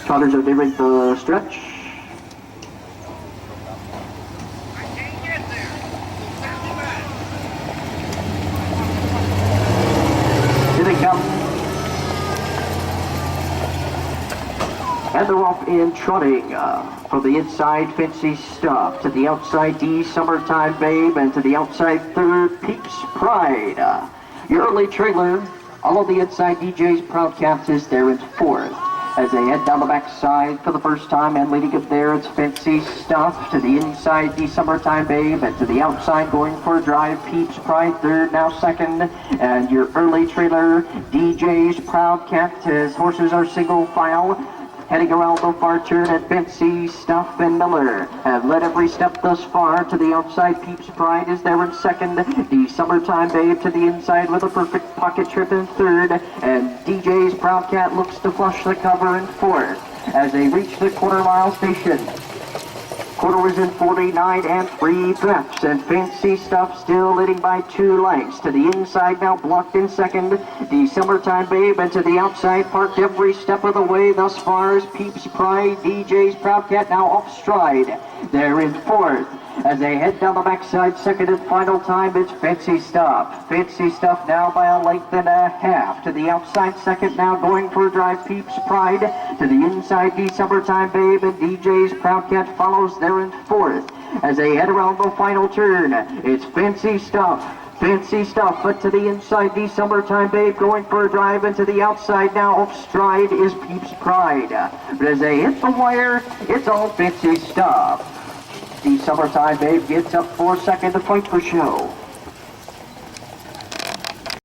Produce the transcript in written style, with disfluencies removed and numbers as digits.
Trotters are nearing the stretch. Here they come. And they're off in trotting. From the inside, Fancy Stuff. To the outside, D, Summertime Babe. And to the outside third, Peeps Pride. Your early trailer, all on the inside, DJ's Proud Cats is there in fourth. As they head down the backside for the first time, and leading up there, it's Fancy Stuff. To the inside, the Summertime Babe, and to the outside, going for a drive, Peeps Pride, third, now second. And your early trailer, DJ's Proud Cat, his horses are single file. Heading around the far turn at Fancy Stuff and Miller have led every step thus far. To the outside, Peeps Pride is there in second. The Summertime Babe to the inside with a perfect pocket trip in third. And DJ's Proud Cat looks to flush the cover in fourth as they reach the quarter-mile station. Quarter was in 49 and 3/5, and Fancy Stuff still leading by 2 lengths. To the inside now, blocked in second, the Summertime Babe, and to the outside, parked every step of the way thus far is Peeps Pride. DJ's Proud Cat now off stride. They're in fourth. As they head down the backside, second and final time, it's Fancy Stuff. Fancy Stuff now by a length and a half. To the outside, second now going for a drive, Peeps Pride. To the inside, the Summertime Babe, and DJ's Proud Cat follows there in fourth. As they head around the final turn, it's Fancy Stuff. Fancy Stuff, but to the inside, the Summertime Babe going for a drive, and to the outside now off stride is Peeps Pride. But as they hit the wire, it's all Fancy Stuff. The Summertime Babe gets up for second to fight for show.